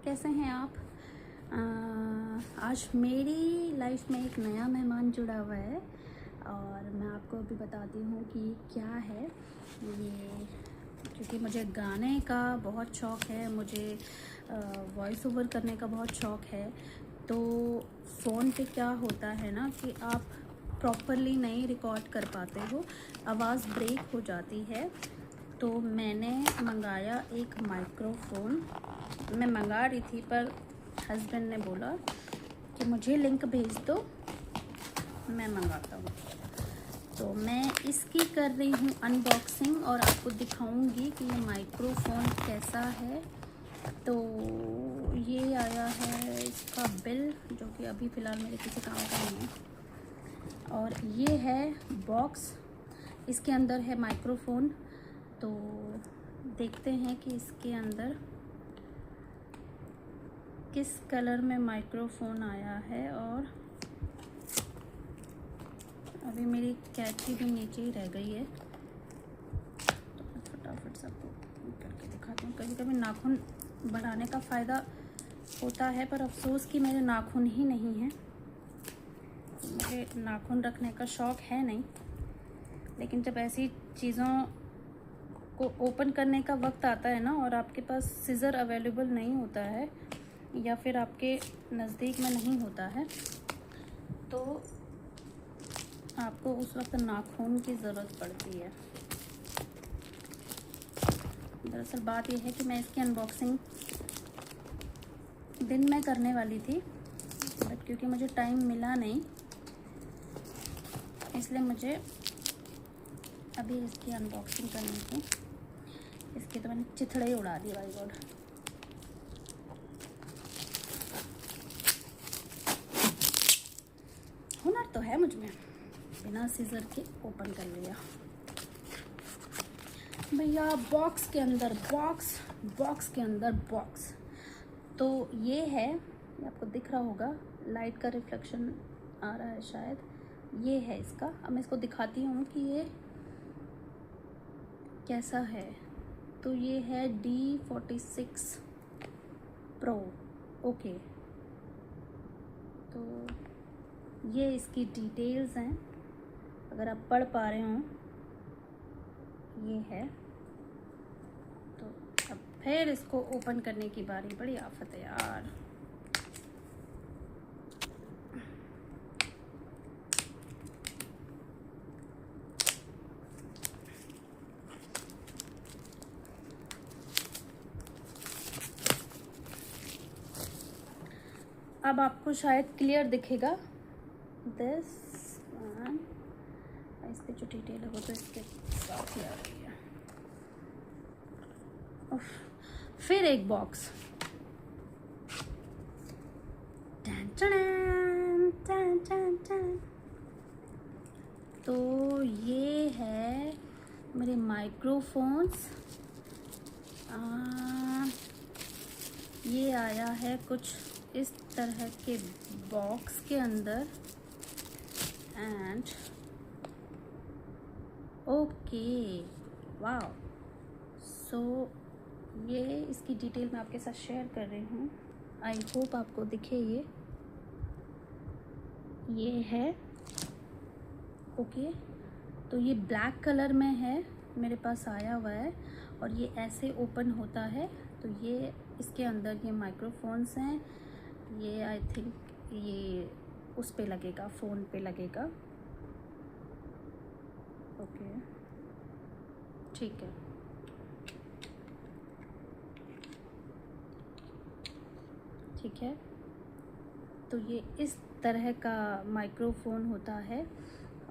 कैसे हैं आप? आज मेरी लाइफ में एक नया मेहमान जुड़ा हुआ है और मैं आपको अभी बताती हूँ कि क्या है ये। क्योंकि मुझे गाने का बहुत शौक़ है, मुझे वॉइस ओवर करने का बहुत शौक़ है। तो फ़ोन पे क्या होता है ना कि आप प्रॉपरली नहीं रिकॉर्ड कर पाते हो, आवाज़ ब्रेक हो जाती है। तो मैंने मंगाया एक माइक्रोफ़ोन। मैं मंगा रही थी पर हस्बैंड ने बोला कि मुझे लिंक भेज दो, मैं मंगाता हूँ। तो मैं इसकी कर रही हूँ अनबॉक्सिंग और आपको दिखाऊंगी कि ये माइक्रोफ़ोन कैसा है। तो ये आया है इसका बिल, जो कि अभी फ़िलहाल मेरे किसी काम का नहीं है। और ये है बॉक्स, इसके अंदर है माइक्रोफ़ोन। तो देखते हैं कि इसके अंदर किस कलर में माइक्रोफ़ोन आया है। और अभी मेरी कैची भी नीचे ही रह गई है, तो मैं फटाफट से आपको करके दिखाती हूँ। कभी कभी नाखून बढ़ाने का फ़ायदा होता है, पर अफसोस कि मेरे नाखून ही नहीं हैं। मुझे नाखून रखने का शौक़ है नहीं, लेकिन जब ऐसी चीज़ों को ओपन करने का वक्त आता है ना और आपके पास सीज़र अवेलेबल नहीं होता है या फिर आपके नज़दीक में नहीं होता है, तो आपको उस वक्त नाखून की ज़रूरत पड़ती है। दरअसल बात यह है कि मैं इसकी अनबॉक्सिंग दिन में करने वाली थी, बट क्योंकि मुझे टाइम मिला नहीं, इसलिए मुझे अभी इसकी अनबॉक्सिंग करनी थी। इसके तो मैंने चिथड़े ही उड़ा दिए, भाई गॉड। हुनर तो है मुझ में, बिना सीजर के ओपन कर लिया भैया। बॉक्स के अंदर बॉक्स के अंदर बॉक्स। तो ये है, ये आपको दिख रहा होगा, लाइट का रिफ्लेक्शन आ रहा है शायद। ये है इसका। अब मैं इसको दिखाती हूँ कि ये कैसा है। तो ये है D46 Pro। ओके, तो ये इसकी डिटेल्स हैं, अगर आप पढ़ पा रहे हो। ये है। तो अब फिर इसको ओपन करने की बारी, बड़ी आफत है यार। अब आपको शायद क्लियर दिखेगा दिस वन। इस पे जो डिटेल है वो तो इसके साथ ही आ रही है। फिर एक बॉक्स। टन टन टन टन टन। तो ये है मेरे माइक्रोफोन्स। ये आया है कुछ इस तरह के बॉक्स के अंदर। And okay, wow. सो ये इसकी डिटेल मैं आपके साथ शेयर कर रही हूँ। आई होप आपको दिखे। ये है ओके। तो ये ब्लैक कलर में है, मेरे पास आया हुआ है और ये ऐसे ओपन होता है। तो ये इसके अंदर ये माइक्रोफोन्स हैं। ये आई थिंक ये उस पे लगेगा, फ़ोन पे लगेगा। ओके, ठीक है। ठीक है, तो ये इस तरह का माइक्रोफ़ोन होता है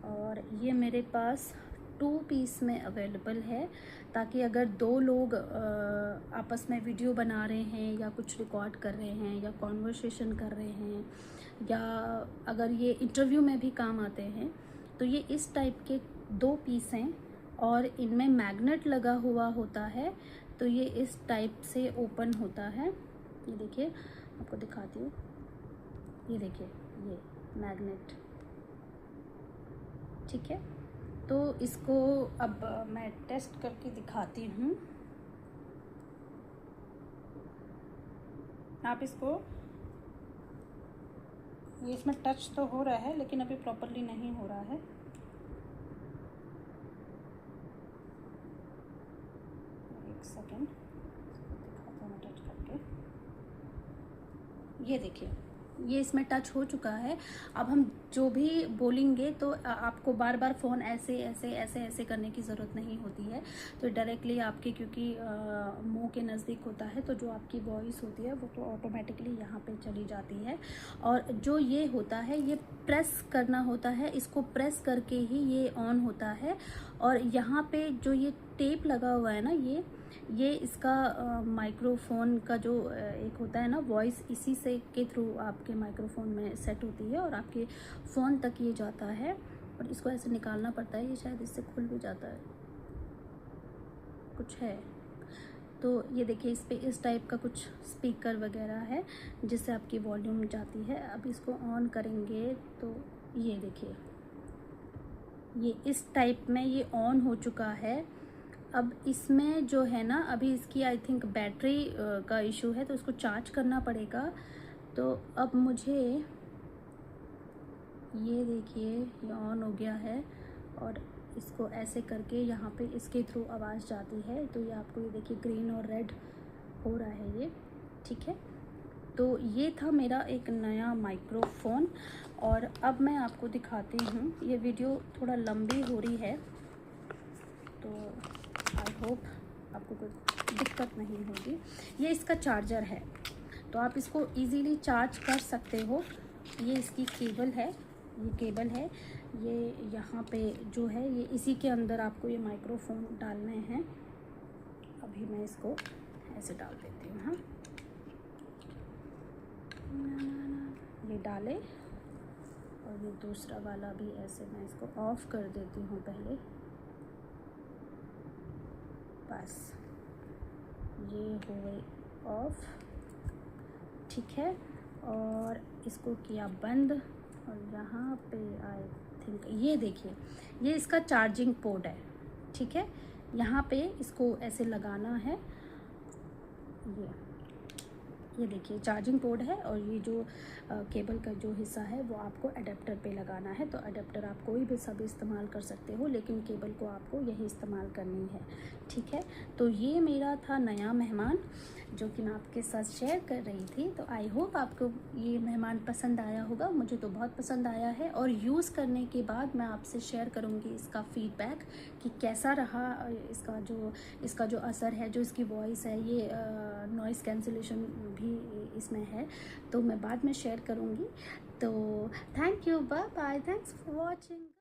और ये मेरे पास 2 पीस में अवेलेबल है, ताकि अगर 2 लोग आपस में वीडियो बना रहे हैं या कुछ रिकॉर्ड कर रहे हैं या कॉन्वर्सेशन कर रहे हैं या अगर ये इंटरव्यू में भी काम आते हैं, तो ये इस टाइप के 2 पीस हैं और इनमें मैग्नेट लगा हुआ होता है। तो ये इस टाइप से ओपन होता है। ये देखिए, आपको दिखाती हूँ। ये देखिए, ये मैग्नेट, ठीक है। तो इसको अब मैं टेस्ट करके दिखाती हूँ। आप इसको, ये इसमें टच तो हो रहा है लेकिन अभी प्रॉपरली नहीं हो रहा है। एक सेकेंड, दिखाता हूँ टच करके। ये देखिए, ये इसमें टच हो चुका है। अब हम जो भी बोलेंगे तो आपको बार बार फ़ोन ऐसे ऐसे ऐसे ऐसे करने की ज़रूरत नहीं होती है। तो डायरेक्टली आपके, क्योंकि मुंह के नज़दीक होता है, तो जो आपकी वॉइस होती है वो तो ऑटोमेटिकली यहाँ पे चली जाती है। और जो ये होता है, ये प्रेस करना होता है, इसको प्रेस करके ही ये ऑन होता है। और यहाँ पे जो ये टेप लगा हुआ है ना, ये इसका माइक्रोफोन का जो एक होता है ना वॉइस, इसी से के थ्रू आपके माइक्रोफोन में सेट होती है और आपके फ़ोन तक ये जाता है। और इसको ऐसे निकालना पड़ता है, ये शायद इससे खुल भी जाता है, कुछ है। तो ये देखिए, इस पे इस टाइप का कुछ स्पीकर वगैरह है जिससे आपकी वॉल्यूम जाती है। अब इसको ऑन करेंगे तो ये देखिए, ये इस टाइप में ये ऑन हो चुका है। अब इसमें जो है ना, अभी इसकी आई थिंक बैटरी का इशू है, तो इसको चार्ज करना पड़ेगा। तो अब मुझे, ये देखिए, ये ऑन हो गया है और इसको ऐसे करके यहाँ पे इसके थ्रू आवाज़ जाती है। तो ये आपको, ये देखिए, ग्रीन और रेड हो रहा है ये, ठीक है। तो ये था मेरा एक नया माइक्रोफोन। और अब मैं आपको दिखाती हूँ, ये वीडियो थोड़ा लंबी हो रही है तो आई होप आपको कोई दिक्कत नहीं होगी। ये इसका चार्जर है, तो आप इसको इजीली चार्ज कर सकते हो। ये इसकी केबल है, ये केबल है, ये यहाँ पे जो है, ये इसी के अंदर आपको ये माइक्रोफोन डालने हैं। अभी मैं इसको ऐसे डाल देती हूँ। हाँ, ये डाले, और ये दूसरा वाला भी ऐसे मैं इसको ऑफ कर देती हूँ पहले। बस ये हो गई ऑफ, ठीक है। और इसको किया बंद, और यहाँ पे आई थिंक, ये देखिए, ये इसका चार्जिंग पोर्ट है, ठीक है। यहाँ पे इसको ऐसे लगाना है, ये देखिए चार्जिंग पोर्ट है। और ये जो केबल का जो हिस्सा है वो आपको अडेप्टर पे लगाना है। तो अडेप्टर आप कोई भी सब इस्तेमाल कर सकते हो, लेकिन केबल को आपको यही इस्तेमाल करनी है, ठीक है। तो ये मेरा था नया मेहमान जो कि मैं आपके साथ शेयर कर रही थी। तो आई होप आपको ये मेहमान पसंद आया होगा, मुझे तो बहुत पसंद आया है। और यूज़ करने के बाद मैं आपसे शेयर करूँगी इसका फ़ीडबैक कि कैसा रहा, इसका जो असर है, जो इसकी वॉइस है, ये नॉइज़ कैंसिलेशन भी इसमें है, तो मैं बाद में शेयर करूँगी। तो thank you, bye bye, thanks for watching.